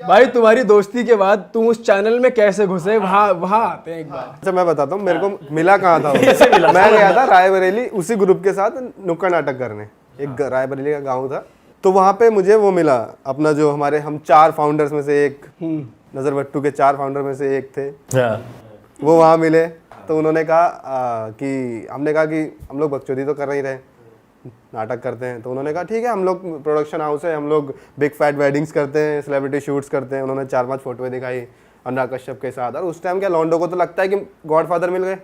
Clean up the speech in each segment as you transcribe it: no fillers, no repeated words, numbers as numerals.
भाई तुम्हारी दोस्ती के बाद तुम उस चैनल में कैसे घुसे, वहाँ आते हैं एक बार। अच्छा मैं बताता हूँ मेरे को मिला कहाँ था मैं गया था रायबरेली उसी ग्रुप के साथ नुक्कड़ नाटक करने, एक रायबरेली का गाँव था, तो वहाँ पे मुझे वो मिला अपना जो हमारे हम 4 फाउंडर्स में से एक, नजर भट्टू के 4 फाउंडर में से एक थे, वो वहाँ मिले। तो उन्होंने कहा कि हमने कहा कि हम लोग बकचोदी तो कर नहीं रहे, नाटक करते हैं। तो उन्होंने कहा ठीक है, हम लोग प्रोडक्शन हाउस है, हम लोग बिग फैट वेडिंग्स करते हैं, सेलिब्रिटी शूट्स करते हैं। उन्होंने 4-5 फोटोएं दिखाई अनुराग कश्यप के साथ, और उस टाइम क्या लॉन्डो को तो लगता है कि गॉडफादर मिल गए,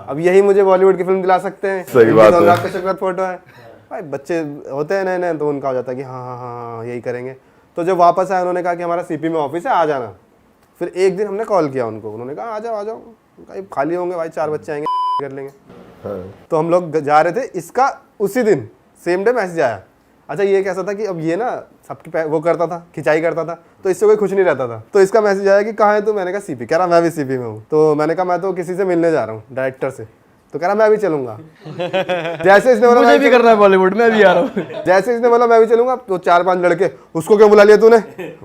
अब यही मुझे बॉलीवुड की फिल्म दिला सकते हैं। सही बात है। अनुराग कश्यप का फोटो है, भाई बच्चे होते हैं नए नए, तो उनका हो जाता है कि हाँ हाँ हाँ यही करेंगे। तो जब वापस आए उन्होंने कहा कि हमारा सीपी में ऑफिस है, आ जाना। फिर एक दिन हमने कॉल किया उनको, उन्होंने कहा आ जाओ खाली होंगे भाई, 4 बच्चे आएंगे कर लेंगे। तो हम लोग जा रहे थे, इसका उसी दिन सेम डे मैसेज आया। अच्छा ये कैसा था कि अब ये ना सबकी वो करता था, खिंचाई करता था, तो इससे कोई खुश नहीं रहता था। तो इसका मैसेज आया कि कहाँ है तू, मैंने कहा सीपी। कह रहा मैं भी सीपी में हूँ। तो मैंने कहा मैं तो किसी से मिलने जा रहा हूँ, डायरेक्टर से। तो कह रहा मैं भी चलूंगा। जैसे इसने बोला मुझे भी करना है बॉलीवुड में, अभी आ रहा हूँ। जैसे इसने बोला मैं भी चलूंगा, तो 4-5 लड़के, उसको क्यों बुला लिया तूने,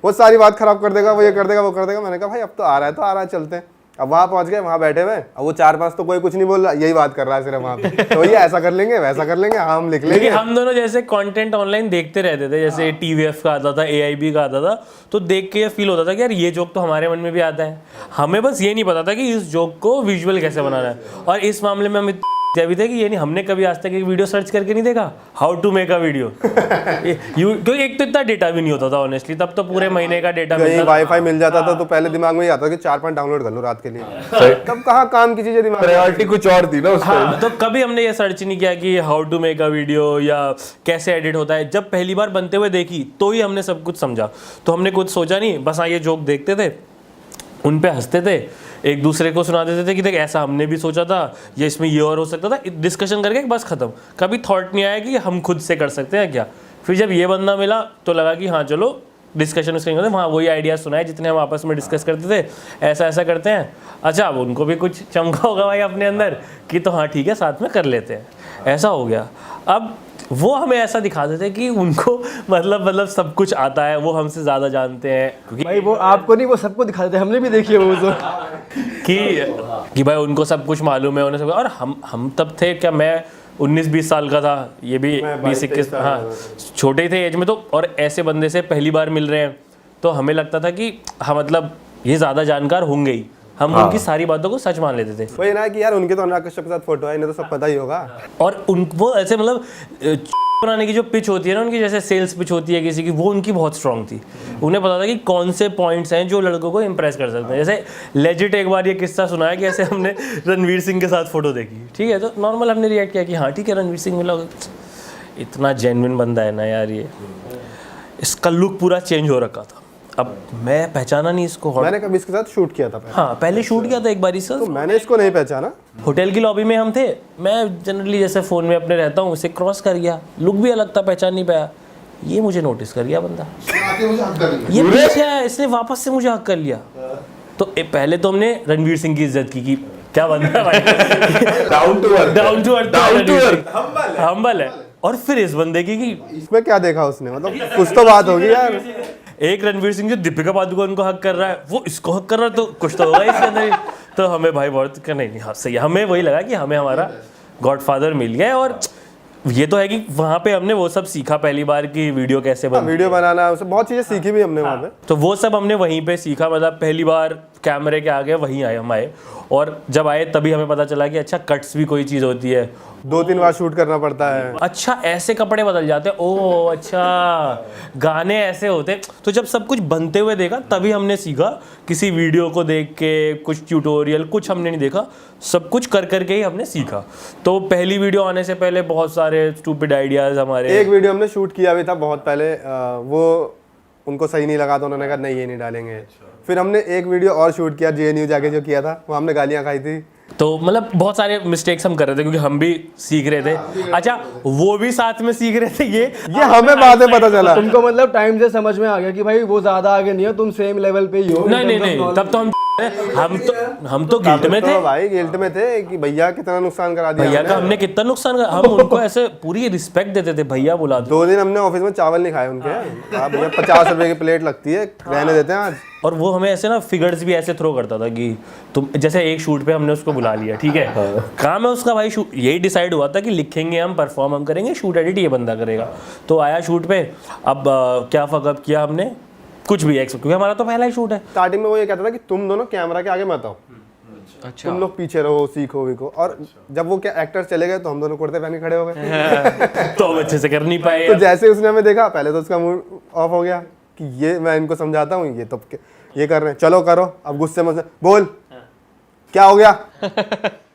वो सारी बात खराब कर देगा, वो ये कर देगा वो कर देगा। मैंने कहा भाई अब तो आ रहा है तो आ रहा है, चलते हैं। अब वहाँ पहुँच गए, वहाँ बैठे हुए, अब वो 4-5 तो कोई कुछ नहीं बोल रहा, यही बात कर रहा है सिर्फ वहाँ पे। तो ये ऐसा कर लेंगे वैसा कर लेंगे, हाँ हम लिख लेंगे। हम दोनों जैसे कंटेंट ऑनलाइन देखते रहते थे, जैसे TVF का आता था, AIB का आता था, तो देख के ये फील होता था कि यार ये जोक तो हमारे मन में भी आता है। हमें बस ये नहीं पता था कि इस जोक को विजुअल कैसे बनाना है। और इस मामले में हम भी थे कि ये नहीं, हमने कभी आज तक एक वीडियो सर्च करके नहीं देखा how to make a video. क्योंकि एक तो इतना डेटा भी नहीं होता था ऑनेस्टली, तब तो पूरे महीने का डेटा कहीं वाईफाई मिल जाता था तो पहले दिमाग में ये आता कि 4-5 डाउनलोड कर लो रात के लिए। तब कहाँ काम की चीजें, दिमाग प्रायोरिटी कुछ और थी ना उस टाइम। तो कभी हमने ये सर्च नहीं किया कि how to make a video या कैसे एडिट होता है। जब पहली बार बनते हुए देखी तो ही हमने सब कुछ समझा। तो हमने कुछ सोचा नहीं, बस हाँ ये जोक देखते थे, उन पे हंसते थे, एक दूसरे को सुना देते थे कि देख ऐसा हमने भी सोचा था, ये इसमें ये और हो सकता था, डिस्कशन करके बस खत्म। कभी थॉट नहीं आया कि हम खुद से कर सकते हैं क्या। फिर जब ये बंदा मिला तो लगा कि हाँ चलो डिस्कशन उसके करते, वहाँ वही आइडिया सुनाए जितने हम आपस में डिस्कस करते थे, ऐसा ऐसा करते हैं। अच्छा अब उनको भी कुछ चमका होगा भाई अपने अंदर कि तो हाँ ठीक है साथ में कर लेते हैं, ऐसा हो गया। अब वो हमें ऐसा दिखाते थे कि उनको मतलब सब कुछ आता है, वो हमसे ज़्यादा जानते हैं। क्योंकि भाई वो आपको नहीं, वो सबको दिखाते थे, हमने भी देखी है वो तो। कि भाई उनको सब कुछ मालूम है, उन्हें सब। और हम तब थे क्या, मैं 19-20 साल का था, ये भी 20-21, हाँ छोटे थे एज में। तो और ऐसे बंदे से पहली बार मिल रहे हैं तो हमें लगता था कि हाँ मतलब ये ज़्यादा जानकार होंगे ही, हम उनकी सारी बातों को सच मान लेते थे। वही ना कि यार उनके तो अनुराग कश्यप के साथ फोटो है, इन्हें तो सब पता ही होगा। और वो ऐसे मतलब बनाने की जो पिच होती है ना उनकी, जैसे सेल्स पिच होती है किसी की, वो उनकी बहुत स्ट्रांग थी। उन्हें पता था कि कौन से पॉइंट्स हैं जो लड़कों को इंप्रेस कर सकते हैं। जैसे लेजिट एक बार ये किस्सा सुनाया कि ऐसे हमने रणवीर सिंह के साथ फोटो देखी, ठीक है, तो नॉर्मल हमने रिएक्ट किया कि हाँ ठीक है रणवीर सिंह मिला, इतना जेन्युइन बंदा है ना यार ये। इसका लुक पूरा चेंज हो रखा था, अब मैं पहचाना नहीं इसको। मैंने कभी इसके साथ शूट किया था पहले। हाँ पहले शूट किया था एक बार इसका, तो मैंने इसको नहीं पहचाना। होटल की लॉबी में हम थे, मैं जनरली जैसे फ़ोन में अपने रहता हूँ, उसे क्रॉस कर गया, लुक भी अलग था, पहचान नहीं पाया। ये मुझे नोटिस कर गया बंदा, ये पीछे आया, इसने वापस से मुझे हक कर लिया। तो पहले तो हमने रणवीर सिंह की इज्जत की कि क्या बंदा है भाई, डाउन टू अर्थ, हम्बल है। और फिर इस बंदे की कि इसमें क्या देखा उसने, मतलब कुछ तो बात होगी यार। एक रणवीर सिंह जो दीपिका पादुकोण को हक कर रहा है, वो इसको हक कर रहा है, तो कुछ तो होगा इसके अंदर। तो हमें भाई बहुत नहीं हाँ सही है, हमें वही लगा कि हमें हमारा गॉडफादर मिल गया। और ये तो है कि वहाँ पे हमने वो सब सीखा पहली बार की वीडियो कैसे वीडियो बनाना, उससे बहुत चीज़ें सीखी भी हमने वहाँ पे। तो वो सब हमने वहीं पे सीखा, मतलब पहली बार कैमरे के आगे वहीं आए हम आए। और जब आए तभी हमें पता चला कि अच्छा कट्स भी कोई चीज़ होती है, 2-3 बार शूट करना पड़ता है। अच्छा ऐसे कपड़े बदल जाते हैं, ओह अच्छा गाने ऐसे होते। तो जब सब कुछ बनते हुए देखा तभी हमने सीखा, किसी वीडियो को देख के, कुछ ट्यूटोरियल कुछ हमने नहीं देखा, सब कुछ कर करके ही हमने सीखा। तो पहली वीडियो आने से पहले बहुत सारे स्टूपिड आइडियाज हमारे। एक वीडियो हमने शूट किया भी था बहुत पहले, वो उनको सही नहीं लगा तो उन्होंने कहा नहीं ये नहीं डालेंगे। फिर हमने एक वीडियो और शूट किया JNU जाके जो किया था, वो हमने गालियाँ खाई थी। तो मतलब बहुत सारे मिस्टेक्स हम कर रहे थे क्योंकि हम भी सीख रहे थे। अच्छा वो भी साथ में सीख रहे थे, ये हमें बाद में पता चला। तुमको मतलब टाइम से समझ में आ गया कि भाई वो ज्यादा आगे नहीं है, तुम सेम लेवल पे ही हो। नहीं तब तो हम हम तो गिल्ट में थे तो भाई गिल्ट में थे कि भैया कितना नुकसान करा दिया भैया का हमने कितना नुकसान करा हम उनको ऐसे पूरी रिस्पेक्ट देते थे भैया बुला दो 2 दिन हमने ऑफिस में चावल नहीं खाए उनके। आप भैया 50 रुपए की प्लेट लगती है, रहने देते हैं आज। और वो हमें ऐसे ना फिगर्स भी ऐसे थ्रो करता था कि तुम जैसे एक शूट पे हमने उसको बुला लिया ठीक है काम है उसका भाई यही डिसाइड हुआ था कि लिखेंगे हम परफॉर्म हम करेंगे शूट एडिट ये बंदा करेगा। तो आया शूट पे अब क्या फकअप किया हमने कुछ भी क्योंकि हमारा तो पहला ही शूट है। स्टार्टिंग में वो ये कहता था कि तुम दोनों कैमरा के आगे मत आओ, अच्छा तुम लोग पीछे रहो सीखो वीखो। और जब वो क्या एक्टर्स चले गए तो हम दोनों कुर्ते पहन के खड़े हो गए। तो हम अच्छे से कर नहीं पाए। तो जैसे उसने हमें देखा पहले तो उसका मूड ऑफ हो गया कि ये मैं इनको समझाता हूँ ये तो ये कर रहे हैं, चलो करो अब गुस्से में बोल क्या हो गया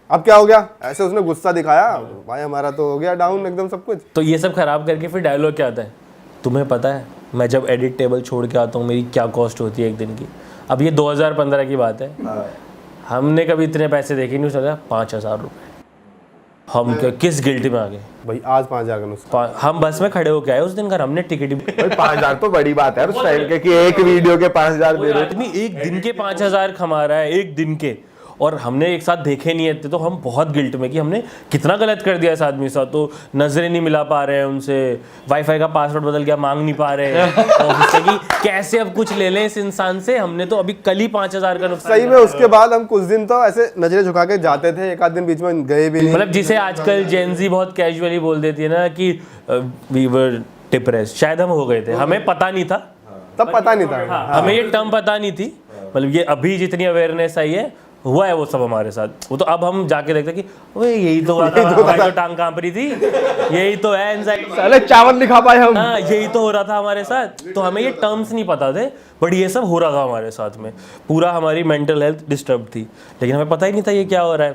अब क्या हो गया, ऐसे उसने गुस्सा दिखाया भाई हमारा तो हो गया डाउन एकदम सब कुछ। तो ये सब खराब करके फिर डायलॉग क्या आता है तुम्हें पता है मैं जब एडिट टेबल छोड़ के आता हूँ मेरी क्या कॉस्ट होती है एक दिन की। अब ये 2015 की बात है हमने कभी इतने पैसे देखे नहीं सका 5,000 रुपये हम किस गिल्टी में आ गए भाई आज 5,000 का नुकसान। हम बस में खड़े होके आए उस दिन का हमने टिकट भाई 5,000 तो बड़ी बात है उस टाइम के कि एक वीडियो के 5,000 दे रहे हो। आदमी एक दिन के 5,000 कमा रहा है एक दिन के और हमने एक साथ देखे नहीं थे तो हम बहुत गिल्ट में कि हमने कितना गलत कर दिया इस आदमी के साथ। तो नजरें नहीं मिला पा रहे हैं उनसे, वाईफाई का पासवर्ड बदल गया मांग नहीं पा रहे हैं ऑफिस से कि कैसे अब कुछ ले लें इस इंसान से। हमने तो अभी कल ही 5,000 का नुकसान सही में उसके बाद हम कुछ दिन तो ऐसे नजरें झुका के जाते थे, एक आध दिन बीच में गए भी नहीं। मतलब जिसे आजकल जेनजी बहुत कैजुअली बोल देती है ना कि वी वर डिप्रेस्ड, शायद हम हो गए थे, हमें पता नहीं था तब पता नहीं था। हमें ये टर्म पता नहीं थी। मतलब ये अभी जितनी अवेयरनेस आई है हुआ है वो सब हमारे साथ। वो तो अब हम जाके देखते कि ओए यही तो हुआ था, हमारी तो टांग कांप रही थी, यही तो है एंजाइटी, साले चावल नहीं खा पाए हम। हाँ यही तो हो रहा था हमारे साथ। तो हमें ये टर्म्स नहीं पता थे बट ये सब हो रहा था हमारे साथ में। पूरा हमारी मेंटल हेल्थ डिस्टर्ब थी लेकिन हमें पता ही नहीं था ये क्या हो रहा है।